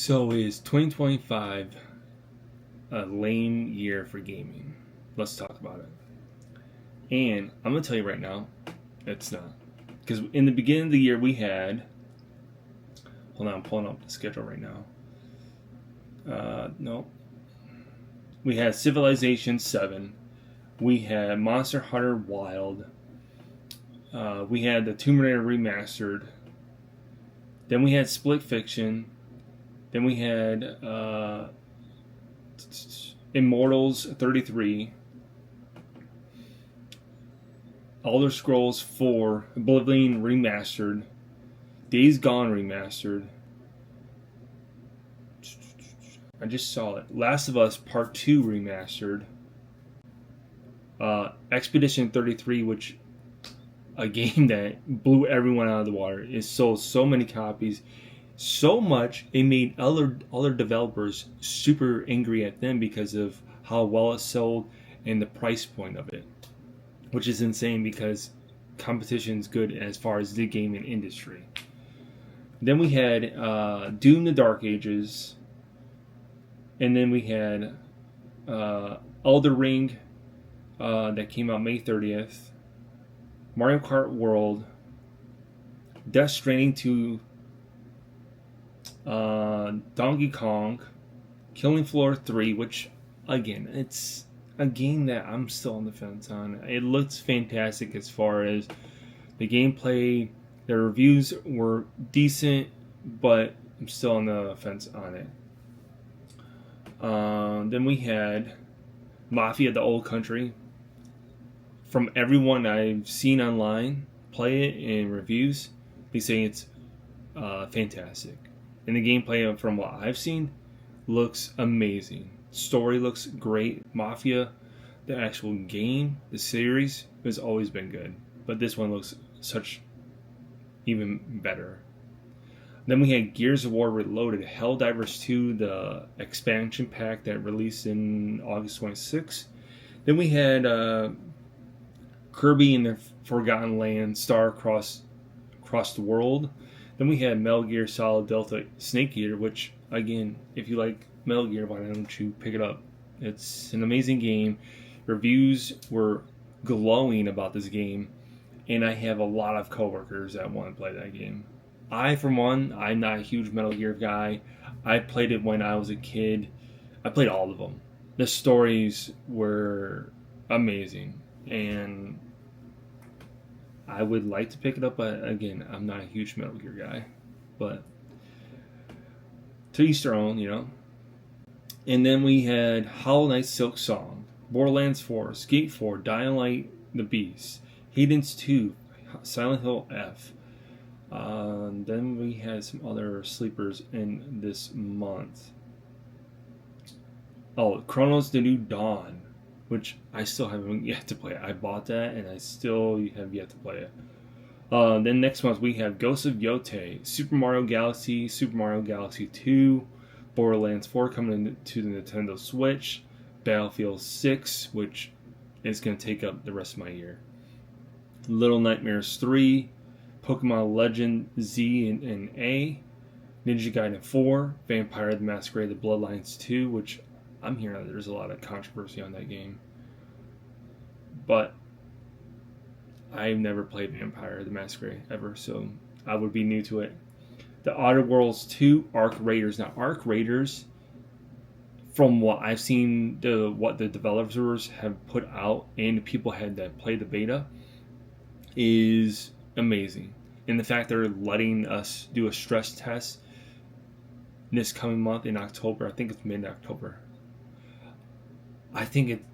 So is 2025 a lame year for gaming? Let's talk about it. And I'm gonna tell you right now, it's not. Because in the beginning of the year we had, hold on, I'm pulling up the schedule right now. No, we had Civilization 7. We had Monster Hunter Wild. We had the Tomb Raider Remastered. Then we had Split Fiction. Then we had Immortals 33, Elder Scrolls 4, Oblivion Remastered, Days Gone Remastered. I just saw it. Last of Us Part 2 Remastered. Expedition 33, which a game that blew everyone out of the water. It sold so many copies. So much it made other developers super angry at them because of how well it sold and the price point of it, which is insane because competition is good as far as the gaming industry. Then we had Doom: The Dark Ages, and then we had Elder Ring that came out May 30th, Mario Kart World, Death Stranding 2. Donkey Kong, Killing Floor 3, which again, it's a game that I'm still on the fence on. It looks fantastic as far as the gameplay. The reviews were decent, but I'm still on the fence on it. Then we had Mafia: The Old Country. From everyone I've seen online play it in reviews, they say it's fantastic. And the gameplay, from what I've seen, looks amazing. Story looks great. Mafia, the actual game, the series, has always been good. But this one looks such even better. Then we had Gears of War Reloaded, Helldivers 2, the expansion pack that released in August 26th. Then we had Kirby and the Forgotten Land, Star Across the World. Then we had Metal Gear Solid Delta Snake Eater, which, again, if you like Metal Gear, why don't you pick it up? It's an amazing game. Reviews were glowing about this game, and I have a lot of coworkers that want to play that game. For one, I'm not a huge Metal Gear guy. I played it when I was a kid. I played all of them. The stories were amazing, and I would like to pick it up, but again, I'm not a huge Metal Gear guy. But to each their own, you know. And then we had Hollow Knight Silk Song, Borderlands 4, Skate 4, Dying Light The Beast, Hades 2, Silent Hill F. Then we had some other sleepers in this month. Oh, Chronos: The New Dawn, which I still haven't yet to play. I bought that, and I still have yet to play it. Then next month we have Ghosts of Yotei, Super Mario Galaxy, Super Mario Galaxy 2, Borderlands 4 coming to the Nintendo Switch, Battlefield 6, which is going to take up the rest of my year, Little Nightmares 3, Pokemon Legend Z and A, Ninja Gaiden 4, Vampire the Masquerade: The Bloodlines 2, which I'm hearing there's a lot of controversy on that game. But I've never played Vampire the Masquerade ever, so I would be new to it. The Outer Worlds 2, Arc Raiders. Now, Arc Raiders, from what I've seen, what the developers have put out and people had that play the beta, is amazing. And the fact they're letting us do a stress test this coming month in October, I think it's mid-October. I think it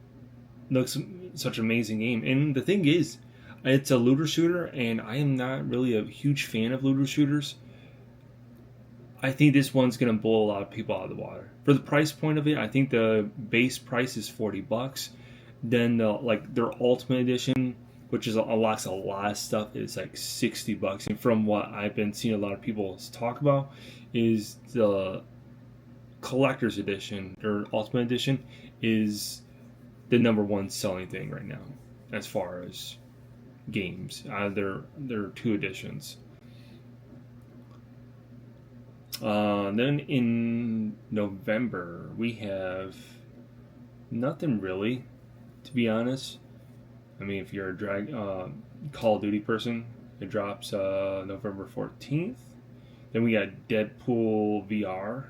looks such an amazing game. And the thing is, it's a looter shooter, and I am not really a huge fan of looter shooters. I think this one's going to blow a lot of people out of the water. For the price point of it, I think the base price is $40. Then their Ultimate Edition, which is unlocks a lot of stuff, is like $60. And from what I've been seeing a lot of people talk about, is the Collector's Edition or Ultimate Edition is the number one selling thing right now as far as games. There are two editions. Then in November we have nothing really, to be honest. I mean, if you're a Call of Duty person, it drops November 14th. Then we got Deadpool VR,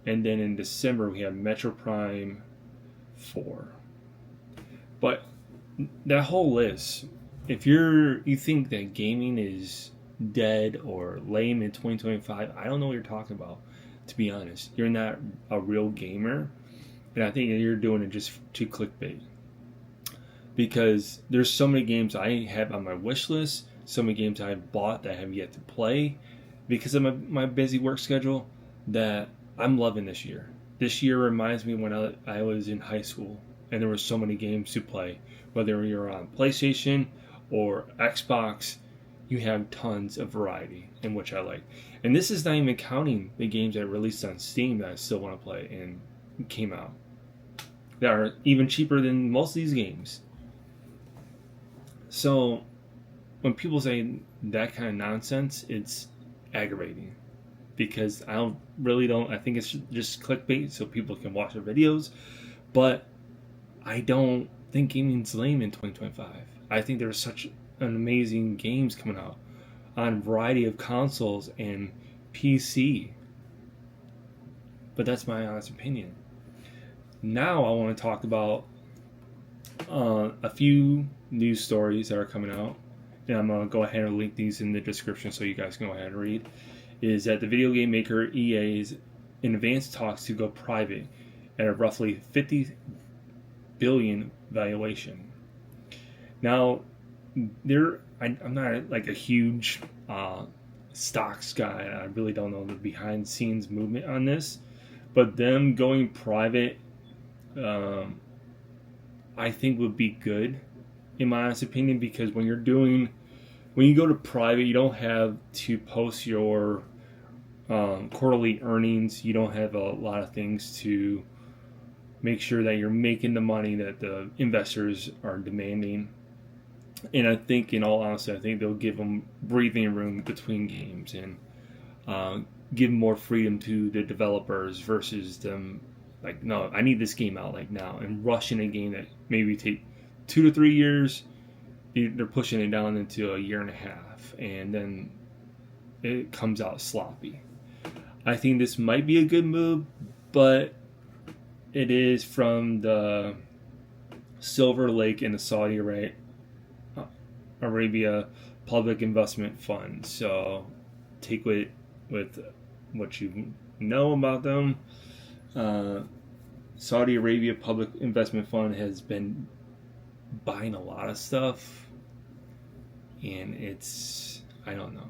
and then in December we have Metro Prime 4. But that whole list, if you think that gaming is dead or lame in 2025, I don't know what you're talking about. To be honest, you're not a real gamer, and I think you're doing it just to clickbait. Because there's so many games I have on my wish list, so many games I've bought that I have yet to play, because of my busy work schedule, that I'm loving this year. This year reminds me when I was in high school and there were so many games to play. Whether you're on PlayStation or Xbox, you have tons of variety, in which I like. And this is not even counting the games that released on Steam that I still want to play and came out. That are even cheaper than most of these games. So when people say that kind of nonsense, it's aggravating, because I think it's just clickbait so people can watch their videos, but I don't think gaming's lame in 2025. I think there's such an amazing games coming out on a variety of consoles and PC. But that's my honest opinion. Now I want to talk about a few news stories that are coming out, and I'm going to go ahead and link these in the description so you guys can go ahead and read. Is that the video game maker EA is in advanced talks to go private at a roughly $50 billion valuation. Now, I'm not like a huge stocks guy. I really don't know the behind the scenes movement on this, but them going private, I think would be good, in my honest opinion, because when you go to private, you don't have to post your quarterly earnings. You don't have a lot of things to make sure that you're making the money that the investors are demanding. And I think, in all honesty, I think they'll give them breathing room between games and give more freedom to the developers versus them like, no, I need this game out like now, and rushing a game that maybe take 2 to 3 years. They're pushing it down into a year and a half, and then it comes out sloppy. I think this might be a good move, but it is from the Silver Lake and the Saudi Arabia Public Investment Fund. So take with what you know about them. Saudi Arabia Public Investment Fund has been buying a lot of stuff, and it's, I don't know.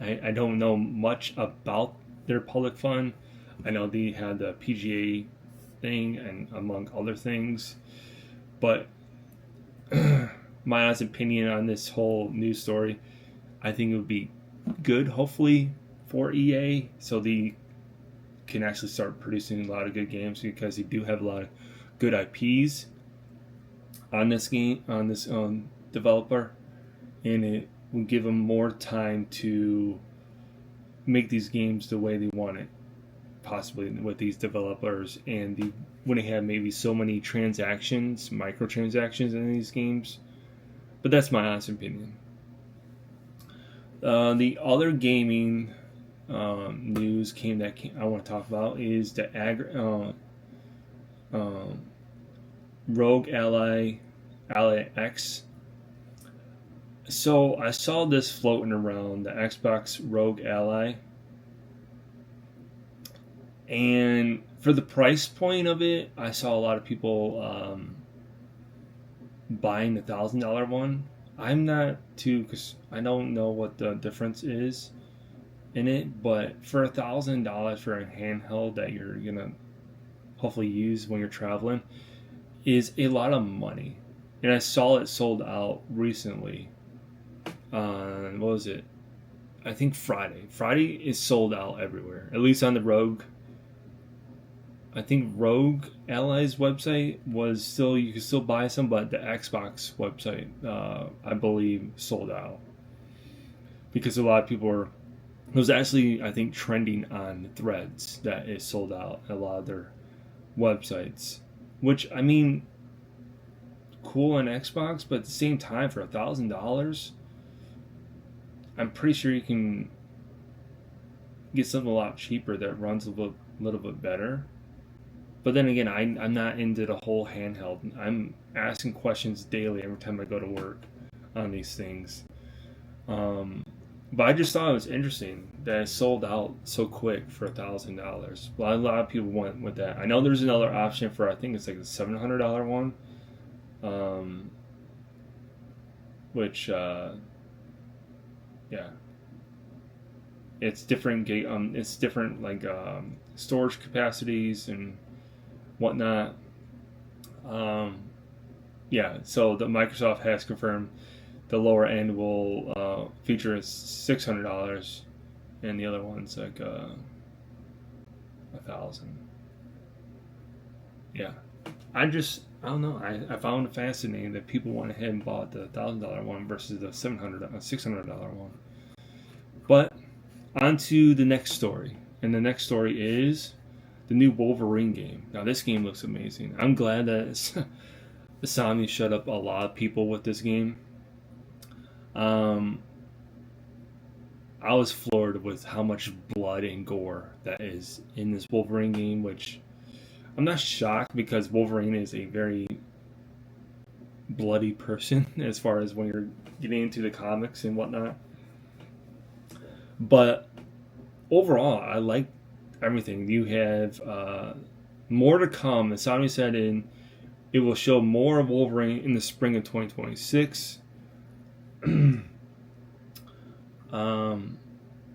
I don't know much about their public fund. I know they had the PGA thing and among other things, but my honest opinion on this whole news story, I think it would be good, hopefully, for EA, so they can actually start producing a lot of good games, because they do have a lot of good IPs on this game, on this developer, and it will give them more time to make these games the way they want it, possibly with these developers, and they wouldn't have maybe so many transactions, microtransactions in these games. But that's my honest opinion. The other gaming news I want to talk about is the Rogue Ally X. So I saw this floating around, the Xbox Rogue Ally, and for the price point of it, I saw a lot of people buying the $1,000 one. I'm not too, because I don't know what the difference is in it, but for $1,000 for a handheld that you're gonna hopefully use when you're traveling is a lot of money. And I saw it sold out recently. What was it? I think Friday. Friday is sold out everywhere, at least on the Rogue. I think Rogue Ally's website was still, you could still buy some, but the Xbox website, I believe, sold out, because a lot of people were It was actually, I think, trending on Threads that it sold out at a lot of their websites. Which, I mean, cool on Xbox, but at the same time, for $1,000, I'm pretty sure you can get something a lot cheaper that runs a little bit better. But then again, I'm not into the whole handheld. I'm asking questions daily every time I go to work on these things. Um, but I just thought it was interesting that it sold out so quick for $1,000. Well, a lot of people went with that. I know there's another option for, I think it's like the $700 one, um, which yeah, it's different. It's different like storage capacities and whatnot. Um, yeah, so the Microsoft has confirmed the lower end will feature $600, and the other one's like 1,000. Yeah, I don't know. I found it fascinating that people went ahead and bought the $1,000 one versus the $600 one. But on to the next story, and the next story is the new Wolverine game. Now this game looks amazing. I'm glad that Sony shut up a lot of people with this game. Um, I was floored with how much blood and gore that is in this Wolverine game, which I'm not shocked because Wolverine is a very bloody person as far as when you're getting into the comics and whatnot. But overall, I like everything. You have more to come. As Sami said, it will show more of Wolverine in the spring of 2026.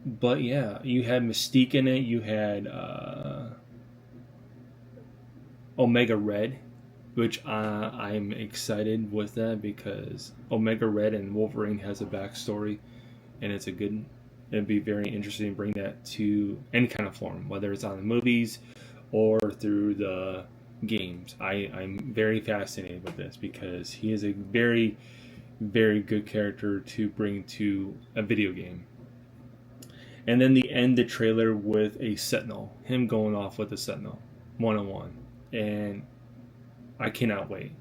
But yeah, you had Mystique in it. You had Omega Red, which I'm excited with that because Omega Red and Wolverine has a backstory, and it's a good. It'd be very interesting to bring that to any kind of form, whether it's on the movies or through the games. I'm very fascinated with this because he is a very, very good character to bring to a video game. And then the end the trailer with a Sentinel, him going off with a Sentinel, 1-on-1, and I cannot wait.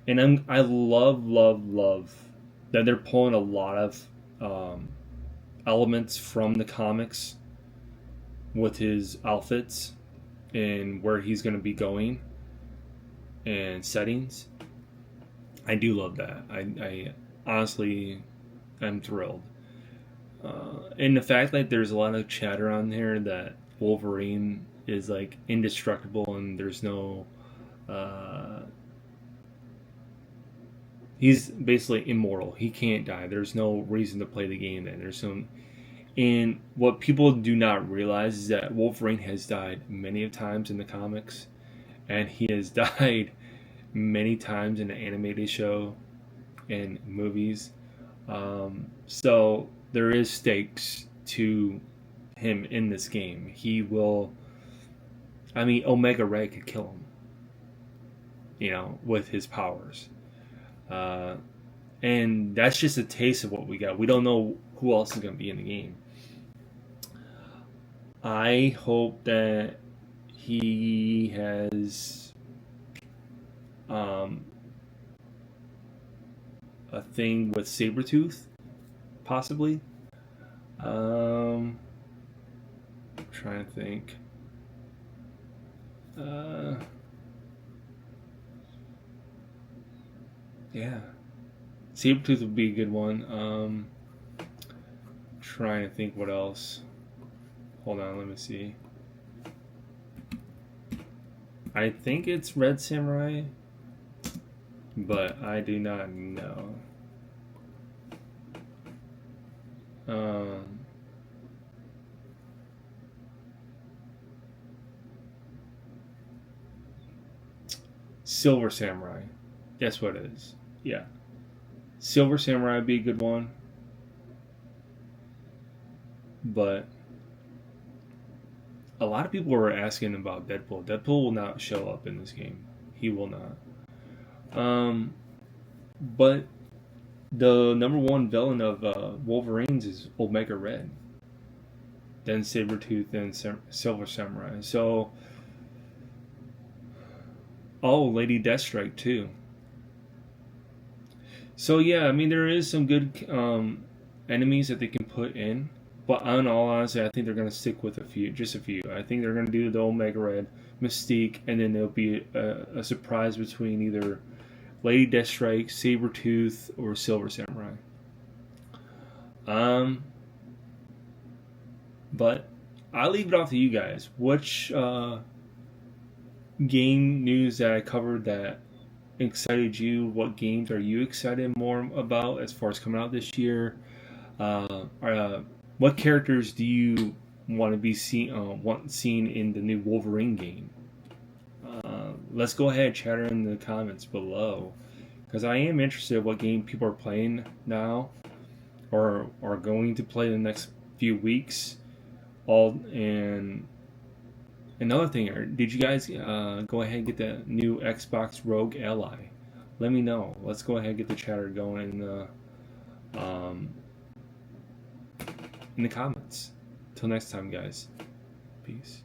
And I love that they're pulling a lot of elements from the comics with his outfits and where he's going to be going and settings. I do love that. I honestly am thrilled. And the fact that there's a lot of chatter on here that Wolverine is like indestructible and there's no he's basically immortal. He can't die. There's no reason to play the game then. And what people do not realize is that Wolverine has died many times in the comics, and he has died many times in the animated show and movies. So there is stakes to him in this game. He will. I mean, Omega Red could kill him, with his powers. And that's just a taste of what we got. We don't know who else is going to be in the game. I hope that he has a thing with Sabretooth, possibly. I'm trying to think. Yeah. Sabretooth would be a good one. Trying to think what else. Hold on, let me see. I think it's Red Samurai, but I do not know. Silver Samurai. That's what it is. Yeah. Silver Samurai would be a good one. But a lot of people were asking about Deadpool. Deadpool will not show up in this game. He will not. But the number one villain of Wolverines is Omega Red. then Sabretooth, then Silver Samurai. So, oh, Lady Deathstrike too. So yeah, I mean there is some good enemies that they can put in, but in all honesty, I think they're gonna stick with just a few. I think they're gonna do the Omega Red, Mystique, and then there'll be a surprise between either Lady Deathstrike, Sabretooth, or Silver Samurai. But I'll leave it off to you guys. Which game news that I covered that excited you? What games are you excited more about as far as coming out this year? What characters do you want to be seen in the new Wolverine game? Let's go ahead, chatter in the comments below, because I am interested in what game people are playing now, or are going to play in the next few weeks. And another thing, did you guys go ahead and get the new Xbox Rogue Ally? Let me know. Let's go ahead and get the chatter going in the comments. Till next time, guys. Peace.